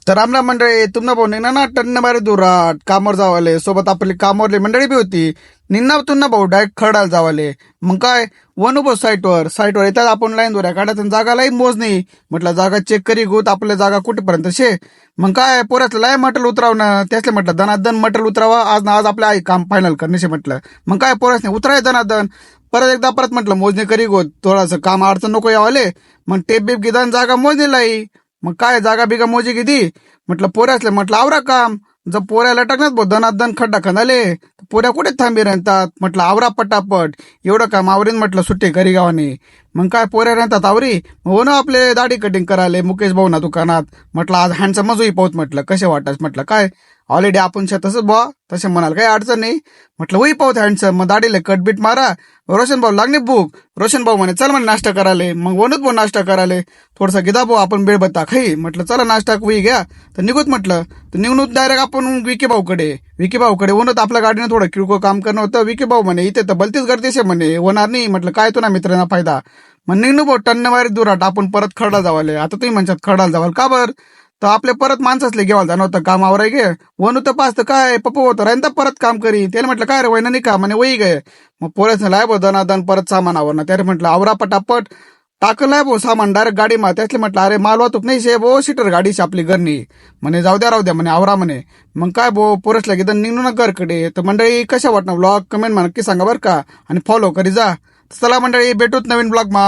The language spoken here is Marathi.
तर रामराम मंडळी, तुम्हाला भाऊ निघणार ना टन्न बारे दुराट कामावर जावाले. सोबत आपली कामावरली मंडळी बी होती. निन्ना तुन्ना भाऊ डायरेक्ट खडाल जावाले. मग काय वन उभं साईटवर येतात. आपण लाईन दोऱ्या काढायचं, जागा लाईन मोज नाही म्हटलं, जागा चेक करी गोत आपल्या जागा कुठेपर्यंत शे. मग काय पोराचं लाय मटेरियल उतरावणं, त्यासले म्हटलं दनादन मटेरियल उतरावा आज ना आज आपल्या आई काम फायनल करण्याशी म्हटलं. मग काय पोरासने उतराय दनादन. परत म्हटलं मोजणी करी गोत, थोडंसं काम अडचण नको यावाले. मग टेप बीप गिदान जागा मोजणी लाई. मग काय जागा बिगा मोजी किती म्हटलं पोऱ्यासले म्हटलं आवरा काम. जर पोऱ्याला टाकणार भाऊ दनादन खड्डा खणाले, पोऱ्या कुठे थांबी राहतात. म्हटलं आवरा पटापट, एवढं काम आवरीन म्हटलं सुट्टी घरी गावाने. मग काय पोऱ्या राहतात आवरी. हो ना, आपले दाढी कटिंग करायले मुकेश भाऊ ना दुकानात. म्हटलं आज हँडसम मजूही पाहत म्हटलं कसे वाटत. म्हटलं काय ऑलरेडी आपण तसंच बुवा, तसे म्हणाल काही अडचण नाही. म्हटलं वही पाहत हँडसम, मग दाढीला कटबीट मारा. रोशन भाऊ लागणे भूक. रोशन भाऊ म्हणे चल म्हणे नाश्ता करायला. मग वनूच भाऊ नाश्ता करायला. थोडासा गिदा भाऊ आपण बेळ बत्ता खाई. म्हटलं चला नाश्ता वही घ्या. तर निघूत म्हटलं. तर निघून डायरेक्ट आपण विकी भाऊकडे वनत आपल्या गाडीनं थोडं किरकोळ काम करणं होतं. विकी भाऊ म्हणे इथे तर भलतीच गर्दीश आहे म्हणे, होणार नाही. म्हटलं काय तुला मित्रांना फायदा. मग निघू भाऊ टन्नवारी दुराट आपण परत खरडा जावाले. आता तुम्ही म्हणतात खरडाला जावाल का बर. तर आपले परत माणसासले घेवाल जाणं होतं कामावर आहे गे. वनू तर पाच तर काय पप्पू होतं राहीन तर परत काम करी. त्याला म्हटलं काय रे वैना नाही का म्हणे वही गे. मग पोरासने लाय भाऊ दनादन परत सामान आवरणं. त्याला म्हटलं आवरा पटापट. टाकलाय भाऊ सामान डायरेक्ट गाडी मा. त्यातले म्हटलं अरे माल वाहतूक नाही शे भाऊ, सीटर गाडीशी आपली घरनी. म्हणे जाऊ द्या राहू द्या म्हणे आवरा म्हणे. मग काय भाऊ पोरसला गिदन निघू ना घरकडे. तर मंडळी कशा वाटणार ब्लॉग कमेंट मा नक्की सांगा बरं का, आणि फॉलो करी जा. चला मंडळी भेटूत नवीन ब्लॉग मा.